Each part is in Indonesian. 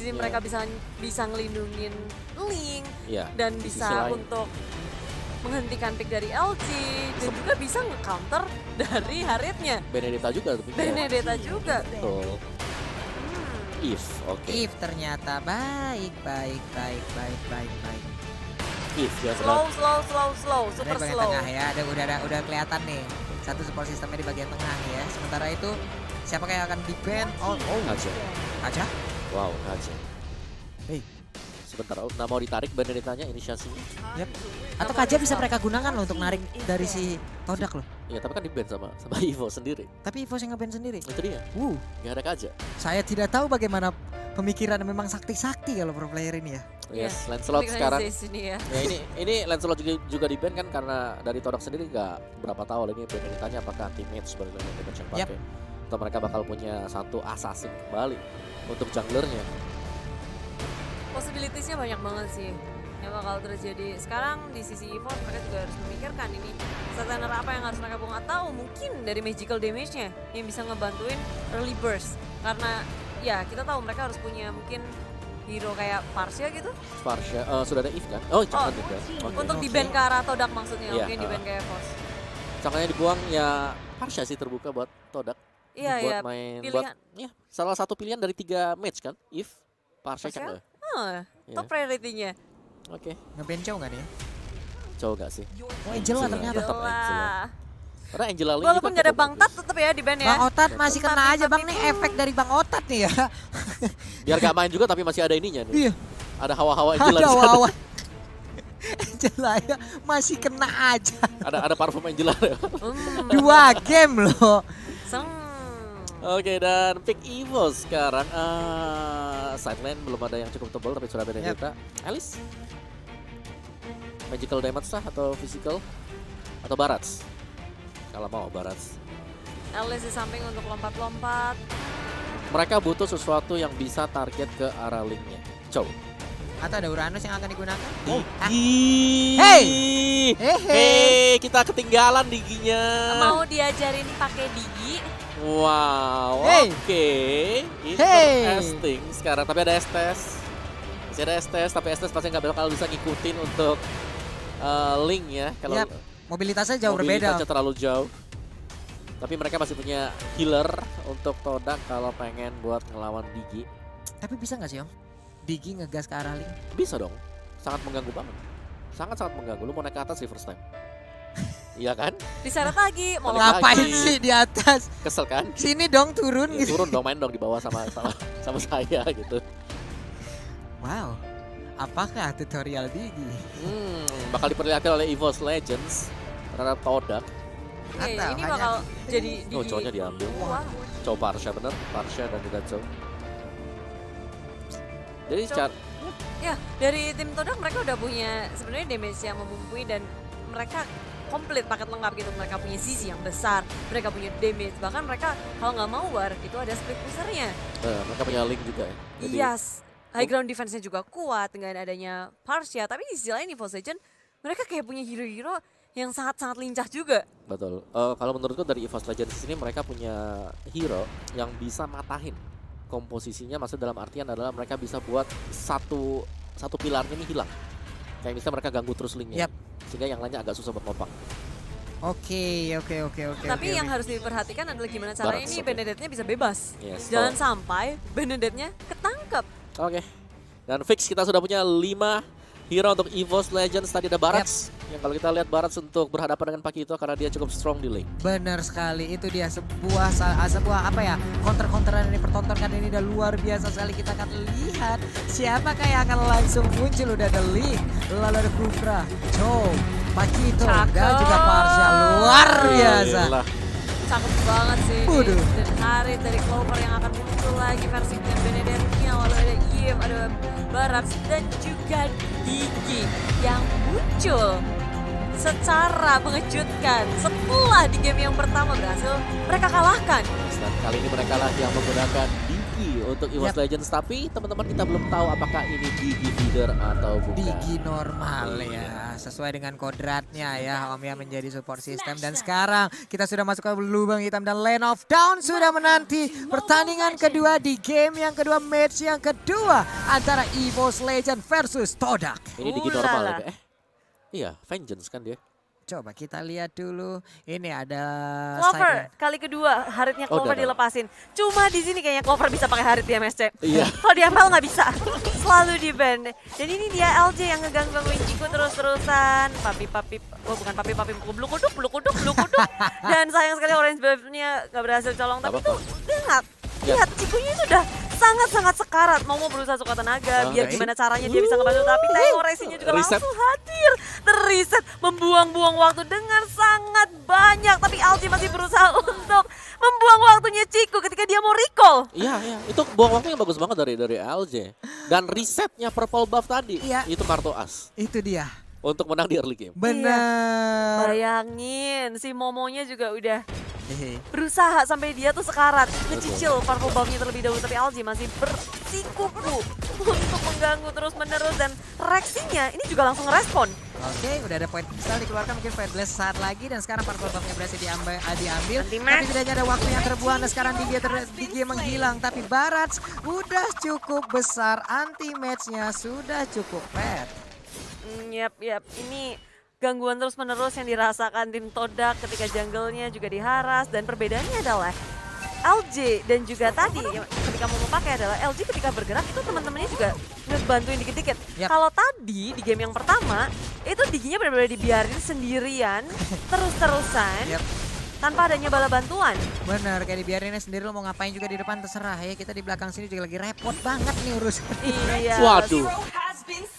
Jadi mereka bisa ngelindungin Link dan di sisi bisa lain. untuk menghentikan pick dari LG dan juga bisa nge-counter dari Harrietnya. Benedetta juga. Benedetta juga. Betul. If, oke. If ternyata baik. If ya Slow, Ada super di bagian slow. tengah ya, udah kelihatan nih. Satu support sistemnya di bagian tengah nih ya. Sementara itu siapa yang akan di-ban? Oh, Kaja. Kaja? Wow, Kaja. Hey. Sebentar, nggak mau ditarik Benedettanya inisiasinya. Yep. Atau Kaja bisa mereka gunakan loh untuk narik dari si Todak loh. Iya, tapi kan di-ban sama Evo sendiri. Tapi Evo yang nge-ban sendiri. Itu dia, nggak ada Kaja. Saya tidak tahu bagaimana pemikiran memang sakti-sakti kalau pro player ini ya. Yes, Lancelot sekarang. Ini ya. Ya ini Lancelot juga di-ban kan karena dari Todak sendiri nggak berapa tahu ini Benedettanya apakah teammates sebagai damage yang pakai. Atau mereka bakal punya satu assassin kembali untuk junglernya. Possibilities-nya banyak banget sih yang bakal terjadi. Sekarang di sisi Evo mereka juga harus memikirkan ini stunner apa yang harus mereka buang, atau mungkin dari magical damage-nya yang bisa ngebantuin early burst. Karena ya kita tahu mereka harus punya mungkin hero kayak Parsia gitu. Parsia, sudah ada If kan? Oh, jangan juga. Untuk di-ban ke arah Todak maksudnya, Iya, mungkin di-ban ke Evos. Cangkanya dibuang ya Parsia sih terbuka buat Todak. Iya, buat iya. main Pilihan. ya salah satu pilihan dari 3 match kan? If Parsia Parsia? kan? Top priority-nya. Oke. Nge-ban Chow nggak nih ya? Chow gak sih? Oh, Angela ternyata. Tetap Angela. Karena Angela Lee Walaupun juga gak ada cukup Bang Tat bagus. tetap ya di ban ya. Bang Otat masih kena aja Bang nih, efek dari Bang Otat nih ya. Biar gak main juga tapi masih ada ininya nih. Iya. Ada hawa-hawa Angela Ada di sana. wawan. Angela ya masih kena aja. Ada parfum Angela. 2 game loh. Seng. Oke, dan pick Evo sekarang. Sideline belum ada yang cukup tebal tapi sudah ada Benedetta. Alice? Magical damage lah atau physical? Atau Barats? Kalau mau Barats. Alice di samping untuk lompat-lompat. Mereka butuh sesuatu yang bisa target ke arah linknya. Cow. Atau ada Uranus yang akan digunakan? Hey! Hehe. Hey, kita ketinggalan diginya. Mau diajarin pakai digi. Wow, Hey. oke. Interesting sekarang, tapi ada Estes. Masih ada Estes, tapi Estes pasti nggak bakal bisa ngikutin untuk Link ya. Kalau Yap, mobilitasnya jauh berbeda. mobilitasnya terlalu jauh. Tapi mereka masih punya healer untuk Todak kalau pengen buat ngelawan Digi. Tapi bisa nggak sih Om? Digi ngegas ke arah Link? Bisa dong, sangat mengganggu banget. Sangat-sangat mengganggu, lu mau naik ke atas reverse time. Iya kan? Diseret lagi. Mau Balik Ngapain lagi. sih di atas? Kesel kan? Sini dong turun Ya, gitu. turun dong, main dong di bawah sama saya gitu. Wow, apakah tutorial Digi? Bakal diperlihatkan oleh EVOS Legends terhadap Todak. Oke, Atau ini hanya bakal jadi Oh, cowoknya diambil. Wah. Cow Parsha bener, Parsha dan juga Cow. Jadi Cow. Ya, dari tim Todak mereka udah punya sebenarnya damage yang memumpui dan mereka komplit paket lengkap gitu. Mereka punya sisi yang besar, mereka punya damage, bahkan mereka kalau nggak mau war itu ada split pushernya. mereka punya link juga ya. Jadi, Yes, high ground defense-nya juga kuat dengan adanya Parsia. Tapi di sisi lain EVOS Legends mereka kayak punya hero-hero yang sangat-sangat lincah juga. betul. Kalau menurutku dari EVOS Legends ini mereka punya hero yang bisa matahin komposisinya, maksud dalam artian adalah mereka bisa buat satu pilarnya ini hilang. Kayak misalnya mereka ganggu terus linknya. Yap. Sehingga yang lainnya agak susah buat ngopang. Oke. Tapi yang harus diperhatikan adalah gimana caranya Barats, ini oke. Benedetta-nya bisa bebas. Yes, Jangan sampai Benedetta-nya ketangkep. Oke. Dan fix kita sudah punya 5 hero untuk EVOS Legends. Tadi ada Barats. Yang kalau kita lihat Barats untuk berhadapan dengan Pakito karena dia cukup strong di lane. Benar sekali, itu dia sebuah apa ya, counter-counteran yang dipertontonkan ini udah luar biasa sekali. Kita akan lihat siapakah yang akan langsung muncul. Udah ada Link, lalu ada Kufra, Chow, Pakito, dan juga Parsha. Luar biasa. Gila. Cakep banget sih ini. Waduh. Dan Harit dari Clover yang akan muncul lagi versi dengan Benedetta. Lalu ada Eve, ada Barats, dan juga Digi yang muncul secara mengejutkan setelah di game yang pertama berhasil mereka kalahkan. Dan kali ini mereka lah yang menggunakan Digi untuk EVOS Legends. Tapi teman-teman kita belum tahu apakah ini Digi feeder atau bukan. Digi normal Iya. ya, sesuai dengan kodratnya ya, Om ya menjadi support system. Dan sekarang kita sudah masuk ke lubang hitam dan Lane of Dawn sudah menanti pertandingan kedua di game yang kedua, match yang kedua antara EVOS Legends versus Todak. Ini Digi Ulala. normal ya. Iya, Vengeance kan dia. Coba kita lihat dulu. Ini ada Clover kali kedua haritnya Clover gagal. dilepasin. Cuma di sini kayaknya Clover bisa pakai harit di MSC. Iya. Kalau di ML nggak bisa. Selalu di ban. Dan ini dia LJ yang ngegangguin Chico terus-terusan. Bukan papi, blue kuduk. Dan sayang sekali orange buff-nya nggak berhasil colong. Tapi Nggak tuh lihat Chico-nya itu udah sangat-sangat sekarat. Mau berusaha suka tenaga. Biar gimana caranya dia bisa ngebantu. Tapi Teo Racing-nya juga Reset. langsung hadir. Terreset, membuang-buang waktu dengan sangat banyak. Tapi LJ masih berusaha untuk membuang waktunya Chico ketika dia mau recall. Iya. Itu buang waktu yang bagus banget dari LJ. Dan resetnya purple buff tadi, Iya. itu kartu as itu dia. untuk menang di early game. Benar. Bayangin, si Momonya juga udah Hehe. berusaha sampai dia tuh sekarat ngecicil purple buff-nya terlebih dahulu. Tapi LG masih bersikuku untuk mengganggu terus-menerus. Dan Rexy-nya ini juga langsung ngerespon. Oke, udah ada poin kristal dikeluarkan, mungkin Fire Blast saat lagi dan sekarang purple buff-nya berhasil diambil. Ultimate. Tapi tidaknya ada waktu yang terbuang dan sekarang Digi menghilang. Tapi Barats udah cukup besar, anti-match-nya sudah cukup fair. Yap. Ini gangguan terus-menerus yang dirasakan tim Todak ketika jungle-nya juga diharas. Dan perbedaannya adalah LJ dan juga tadi ketika mau pakai adalah LJ ketika bergerak itu teman-temannya juga ngebantuin dikit-dikit. Yap. Kalau tadi di game yang pertama itu Diginya benar-benar dibiarin sendirian terus-terusan Yap. tanpa adanya bala bantuan. Bener, kayak dibiarinnya sendiri, lo mau ngapain juga di depan terserah ya. Kita di belakang sini juga lagi repot banget nih urusan. Iya. Waduh.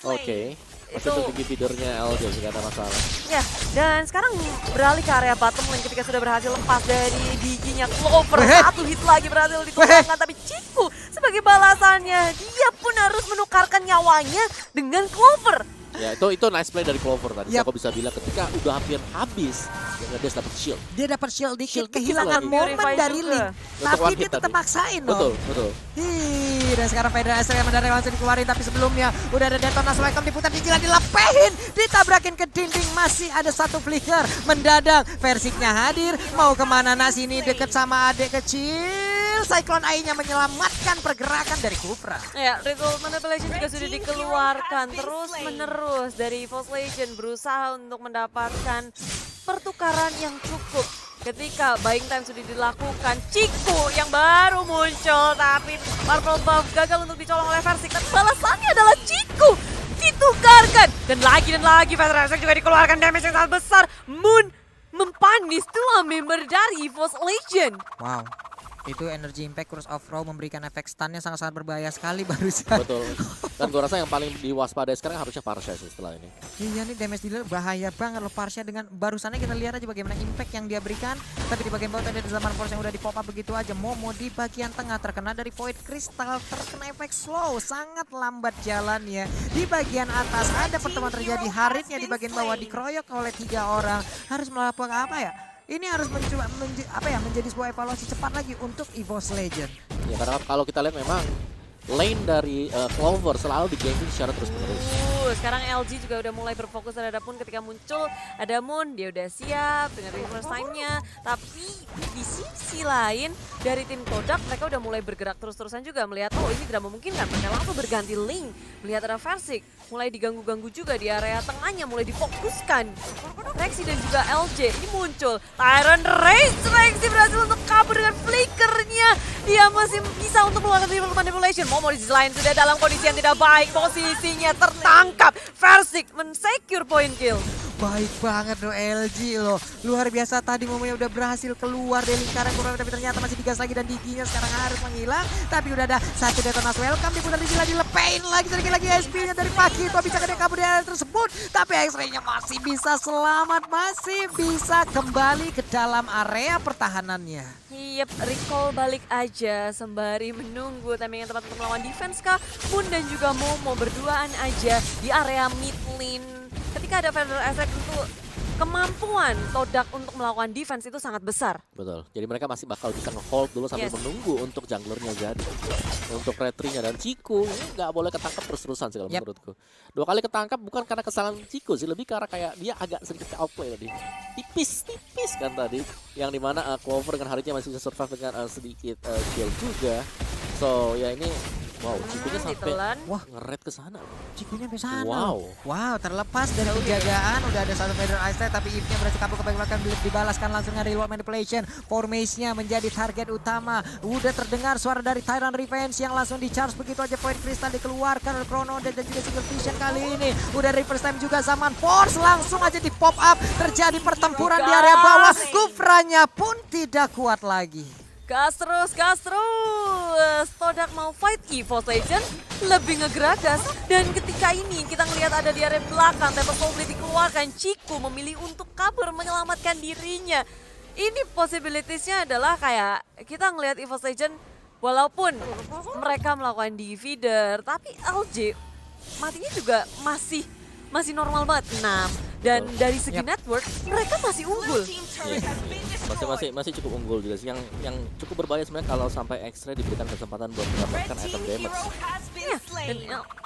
Oke. Itu- Itu Digi feedernya LJ sih, nggak ada masalah. Ya, dan sekarang beralih ke area bottom lane ketika sudah berhasil lepas dari Diginya Clover. Wehet. Satu hit lagi berhasil ditumbangkan, tapi Chico sebagai balasannya dia pun harus menukarkan nyawanya dengan Clover. Ya itu nice play dari Clover tadi. Yap. Aku bisa bilang ketika udah hampir habis, dia dapat shield. Dia dapat shield dikit, Shield dikit kehilangan lagi. momen Purify dari juga. Link. Untuk Tapi one dia hit tetap tadi. maksain dong. Betul. Dan sekarang Federasi yang mendarat langsung dikeluarin, tapi sebelumnya udah ada Detonas Welcome diputar, Digi dilepehin, ditabrakin ke dinding, masih ada satu flicker. Mendadak Versiknya hadir, mau kemana Nas ini deket sama adik kecil. Cyclone AI-nya menyelamatkan pergerakan dari Kufra. Ya, Ritual Manipulation juga sudah dikeluarkan terus-menerus dari EVOS Legend berusaha untuk mendapatkan pertukaran yang cukup. Ketika buying time sudah dilakukan, Chico yang baru muncul, tapi purple buff gagal untuk dicolong oleh Versik. Dan balasannya adalah Chico ditukarkan. Dan lagi Federasi juga dikeluarkan, damage yang sangat besar. Moon mempanis dua member dari EVOS Legend. Wow. Itu energy impact cross off row memberikan efek stunnya sangat-sangat berbahaya sekali barusan. Betul. Dan gue rasa yang paling diwaspadai sekarang harusnya Parsha sih setelah ini. Iya nih, damage dealer bahaya banget loh Parsha. Dengan barusannya kita lihat aja bagaimana impact yang dia berikan. Tapi di bagian bawah tadi ada zaman force yang udah di pop up begitu aja. Momo di bagian tengah terkena dari Void Crystal, terkena efek slow, sangat lambat jalannya. Di bagian atas ada pertemuan terjadi, Haritnya di bagian bawah dikeroyok oleh 3 orang. Harus melakukan apa ya? Ini harus menjadi sebuah evaluasi cepat lagi untuk EVOS Legend. Ya karena kalau kita lihat memang lane dari Clover selalu diganking secara terus-menerus. Sekarang LG juga udah mulai berfokus terhadap Moon. Ketika muncul ada Moon, dia udah siap dengan reverse time-nya. Tapi di sisi lain dari tim Todak mereka udah mulai bergerak terus-terusan juga melihat oh ini tidak memungkinkan. Mereka langsung berganti link, melihat ada Versik mulai diganggu-ganggu juga di area tengahnya, mulai difokuskan. Rexy dan juga LJ ini muncul. Tyrant Rage, Rexy berhasil untuk kabur dengan flickernya. Dia masih bisa untuk melakukan Ritual Manipulation. Momo di sisi lain sudah dalam kondisi yang tidak baik. Posisinya tertangkap. Versik men-secure point kill. Baik banget loh LG loh. Luar biasa, tadi momennya udah berhasil keluar dari lingkaran kurang, tapi ternyata masih digas lagi dan Diginya sekarang harus menghilang. Tapi udah ada satu Detonas Welcome diputar Digi lagi, lepain lagi SP-nya dari Pakito, bisa gede kabur dari area tersebut. Tapi X-Ray-nya masih bisa selamat, masih bisa kembali ke dalam area pertahanannya. Yep, recall balik aja sembari menunggu timing yang tepat untuk melawan defense kah. Moon dan juga Momo berduaan aja di area mid lane. Ketika ada Federal Effect tentu kemampuan Todak untuk melakukan defense itu sangat besar. Betul. Jadi mereka masih bakal bisa nge-hold dulu sambil Yes. menunggu untuk junglernya jadi. Untuk retrinya dan Ciku ini nggak boleh ketangkap terus-terusan sih kalau Yap. menurutku. 2 kali ketangkap bukan karena kesalahan Ciku sih, lebih karena kayak dia agak sedikit outplay tadi. Tipis kan tadi. Yang dimana Clover dengan Haritnya masih bisa survive dengan sedikit kill juga. So ya ini wow, Cikunya sampai Ditelan. Wah. ngeret ke sana. Cikunya sampai sana. Wow. Wow, terlepas dari penjagaan udah ada satu Vader Ice Tide, tapi If-nya berhasil kabur ke belakang, dibalaskan langsung dengan Reload Manipulation. Formation-nya menjadi target utama. Udah terdengar suara dari Tyrant Revenge yang langsung di-charge begitu aja. Point Crystal dikeluarkan oleh Chrono dan juga Single Vision kali ini. Udah reverse time juga Zaman Force langsung aja di pop up. Terjadi pertempuran di area bawah. Kufranya pun tidak kuat lagi. Gas terus. Todak mau fight EVOS Legend lebih ngegeragas. Dan ketika ini kita ngelihat ada di area belakang, Temple Soul Blade dikeluarkan. Ciku memilih untuk kabur menyelamatkan dirinya. Ini possibilities-nya adalah kayak kita ngelihat EVOS Legend walaupun mereka melakukan divider, tapi LJ matinya juga masih normal banget 6. Dan dari segi network mereka masih unggul. Masih cukup unggul juga sih. Yang cukup berbahaya sebenarnya kalau sampai X-Ray diberikan kesempatan buat mendapatkan item damage. Dan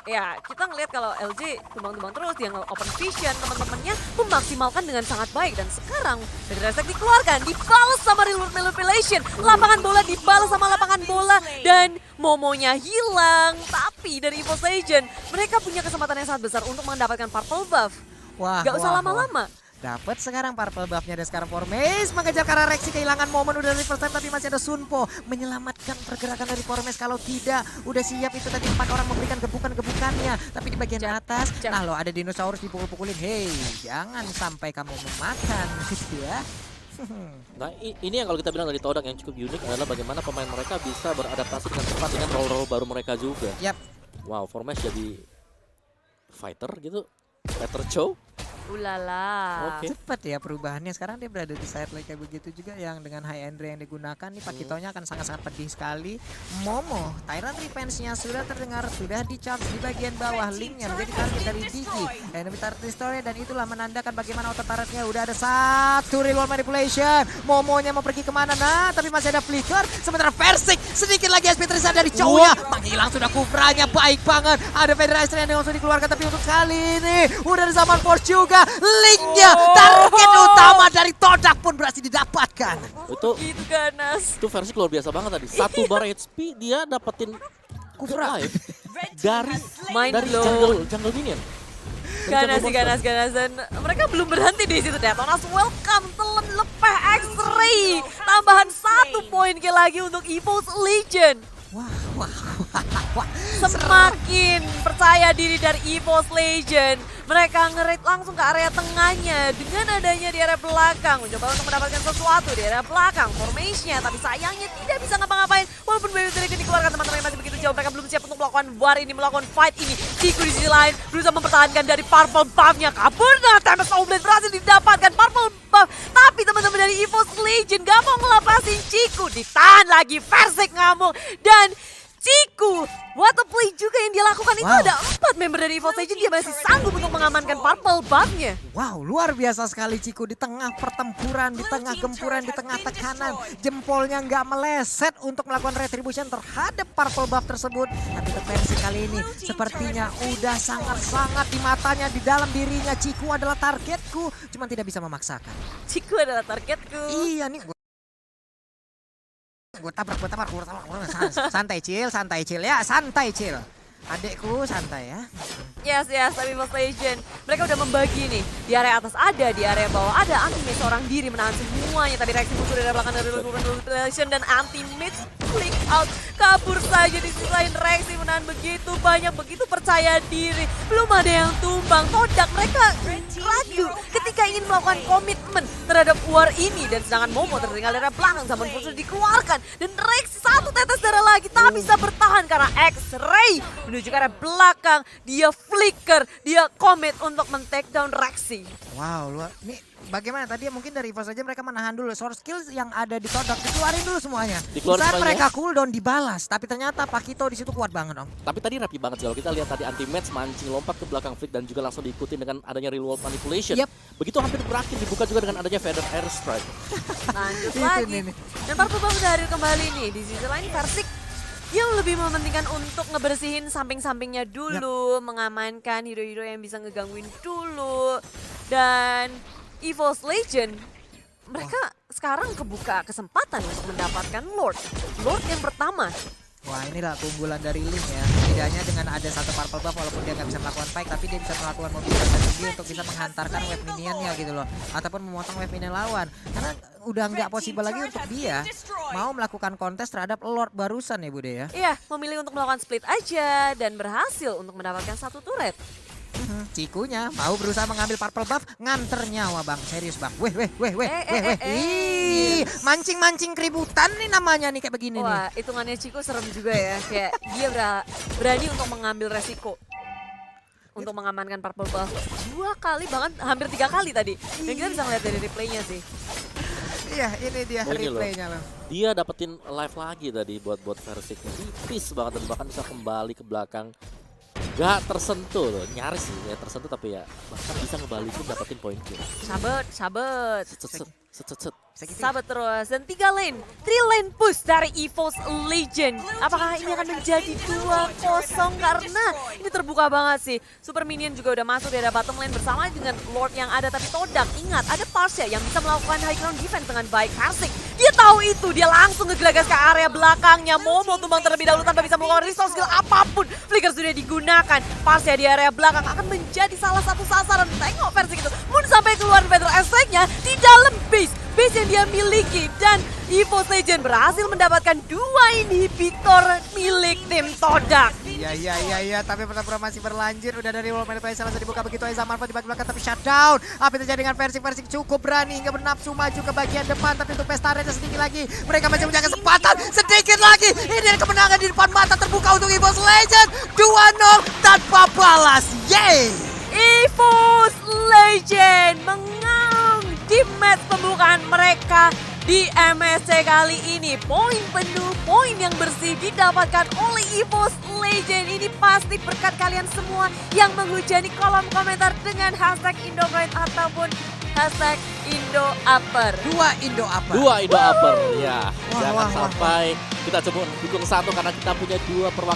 ya kita ngelihat kalau LJ tumbang-tumbang terus, dia nge-open vision, teman-temannya memaksimalkan dengan sangat baik. Dan sekarang dari Resek dikeluarkan, dibalas sama Reload Manipulation, lapangan bola dibalas sama lapangan bola, dan Momonya hilang. Tapi dari EVOS Legend mereka punya kesempatan yang sangat besar untuk mendapatkan purple buff. Wah, Gak usah lama-lama. Dapat sekarang purple buff-nya, dan sekarang Formes mengejar ke arah Rexy, kehilangan momen udah dari first time, tapi masih ada Sunpo menyelamatkan pergerakan dari Formes. Kalau tidak udah siap itu tadi 4 orang memberikan gebukan-gebukannya, tapi di bagian atas nah lo ada dinosaurus dipukul-pukulin. Hey, jangan sampai kamu memakan gitu ya. Nah ini yang kalau kita bilang dari Todak yang cukup unik adalah bagaimana pemain mereka bisa beradaptasi dengan cepat dengan role-role baru mereka juga. Yap. Wow, Formes jadi fighter gitu, fighter Chow. Ulala. Oke. Cepat ya perubahannya. Sekarang dia berada di side lane kayak begitu juga, yang dengan high end yang digunakan nih Pakitonya akan sangat-sangat pedih sekali. Momo, Tyrant Revenge-nya sudah terdengar, sudah di-charge di bagian bawah. Linknya menjadi target dari Digi. Enemy Turret Destroyer, dan itulah menandakan bagaimana auto turretnya udah ada satu Reload Manipulation. Momonya mau pergi kemana? Nah, tapi masih ada Flicker. Sementara Versik sedikit lagi SP Trisa dari Chow-nya. Menghilang sudah Kufranya, baik banget. Ada Federation yang langsung dikeluarkan, tapi untuk kali ini udah ada Zaman Force juga. Linknya, target utama dari Todak pun berhasil didapatkan. Itu Gitu ganas. versi luar biasa banget tadi. 1 bar HP dia dapetin Kufra. live dari Mind dari blown. jungle minion. Ganas. Dan mereka belum berhenti di situ. Detonas welcome, telan lepeh X-Ray. Tambahan 1 poin lagi untuk EVOS Legend. Wah. Semakin percaya diri dari EVOS Legend. Mereka nge-raid langsung ke area tengahnya dengan adanya di area belakang. Mencoba untuk mendapatkan sesuatu di area belakang formation-nya, tapi sayangnya tidak bisa ngapa-ngapain. Walaupun Baby Dragon dikeluarkan, teman-teman masih begitu jauh. Mereka belum siap untuk melakukan war ini, melakukan fight ini. Ciku di sisi lain berusaha mempertahankan dari purple buff-nya. Kabur dengan Tempest Soul Blade berhasil didapatkan purple buff. Tapi teman-teman dari EVOS Legend gak mau ngelepasin Ciku. Ditahan lagi, Versik ngamuk. Dan Ciku, what a play juga yang dia lakukan. Itu ada 4 member dari EVOS Legend, dia masih sanggup untuk mengamankan purple buff-nya. Wow, luar biasa sekali Ciku di tengah pertempuran, di tengah gempuran, di tengah tekanan. Jempolnya nggak meleset untuk melakukan retribution terhadap purple buff tersebut. Tapi versi kali ini sepertinya udah sangat-sangat di matanya, di dalam dirinya. Ciku adalah targetku, cuman tidak bisa memaksakan. Ciku adalah targetku. Iya nih, gue tabrak. Santai Cil ya, santai Cil. Adekku santai ya. Yes, tapi EVOS Legend mereka udah membagi nih. Di area atas ada, di area bawah ada. Anti-mage seorang diri menahan semuanya. Tadi reaksi musuh dari belakang dari Revolution, dan anti-mage flick out. Kabur saja di sisi lain. Reaksi menahan begitu banyak, begitu percaya diri. Belum ada yang tumbang. Todak mereka ragu ketika ingin melakukan komitmen terhadap war ini. Dan sedangkan Momo tertinggal dari belakang, Zaman Force sudah dikeluarkan. Dan Rexy satu tetes darah lagi, tak bisa bertahan karena X-Ray menuju ke arah belakang. Dia flicker, dia commit untuk men-take down Rexy. Wow, luar. Ini bagaimana tadi mungkin dari EVOS saja mereka menahan dulu. Source skills yang ada di Todak dikeluarin dulu semuanya. Dikeluarin Saat semuanya. mereka cooldown dibalas, tapi ternyata Pakito di situ kuat banget dong. Tapi tadi rapi banget sih kalau kita lihat tadi anti-match mancing lompat ke belakang Flick dan juga langsung diikuti dengan adanya real world manipulation. Yep. Begitu hampir berakhir dibuka juga dengan adanya Feather Airstrike. Lanjut Itu lagi. nih. Dan Purple Buff udah hadir kembali nih. Di sisi lain Versik yang lebih mementingkan untuk ngebersihin samping-sampingnya dulu, mengamankan hero-hero yang bisa ngegangguin dulu. Dan EVOS Legend, mereka sekarang kebuka kesempatan untuk mendapatkan Lord yang pertama. Wah, inilah keunggulan dari Link ya. Setidaknya dengan ada satu Purple Buff walaupun dia nggak bisa melakukan fight, tapi dia bisa melakukan mobilitas tinggi untuk bisa menghantarkan wave minionnya gitu loh. Ataupun memotong wave minion lawan. Karena udah nggak possible lagi untuk dia mau melakukan kontes terhadap Lord barusan ya Bude ya. Iya, memilih untuk melakukan split aja dan berhasil untuk mendapatkan satu turret. Cikunya mau berusaha mengambil Purple Buff, nganter nyawa bang, serius bang. Weh. Mancing-mancing keributan nih namanya nih kayak begini nih. Wah, hitungannya Chico serem juga ya. Kayak dia berani untuk mengambil resiko. Untuk mengamankan Purple Buff 2 kali, bahkan hampir 3 kali tadi. Dan kita bisa ngeliat dari replaynya sih. Iya, ini dia Oh, ini loh. replaynya loh. Dia dapetin live lagi tadi buat Versik. Tipis banget dan bahkan bisa kembali ke belakang. Gak tersentuh loh, nyaris sih ya tersentuh tapi ya bahkan bisa ngebalikin dapetin poin kill. Sabet. Set. Sahabat terus. Dan 3 lane push dari EVOS Legend. Apakah ini akan menjadi 2-0? Karena ini terbuka banget sih. Super Minion juga udah masuk dari bottom lane bersama dengan Lord yang ada. Tapi Todak, ingat ada Parsia yang bisa melakukan high ground defense dengan baik. Versik, dia tahu itu. Dia langsung ngegelagas ke area belakangnya. Momo tumbang terlebih dahulu tanpa bisa melakukan resource skill apapun. Flicker sudah digunakan. Parsia di area belakang akan menjadi salah satu sasaran. Tengok Versik itu. Mun sampai keluar Feather Airstrike-nya di dalam base yang dia miliki. Dan EVOS Legend berhasil mendapatkan 2 inhibitor milik tim Todak. Iya, tapi pertempuran masih berlanjut. Udah dari wall manipulation langsung dibuka begitu aja Marvel di bagian belakang tapi shutdown. Apa yang terjadi dengan Versik cukup berani hingga bernafsu maju ke bagian depan, tapi untuk Pestarenya sedikit lagi. Mereka masih punya kesempatan sedikit lagi. Ini kemenangan di depan mata terbuka untuk EVOS Legend. 2-0 tanpa balas. Yeay! EVOS Legend menang di match pembukaan mereka di MSC kali ini. Poin penuh, poin yang bersih didapatkan oleh EVOS Legend. Ini pasti berkat kalian semua yang menghujani kolom komentar dengan hashtag Indograde ataupun hashtag IndoUpper. 2 Indo apa? 2 Indo Upper ya. Wah, Jangan wah. sampai kita coba dukung satu karena kita punya 2 perwakilan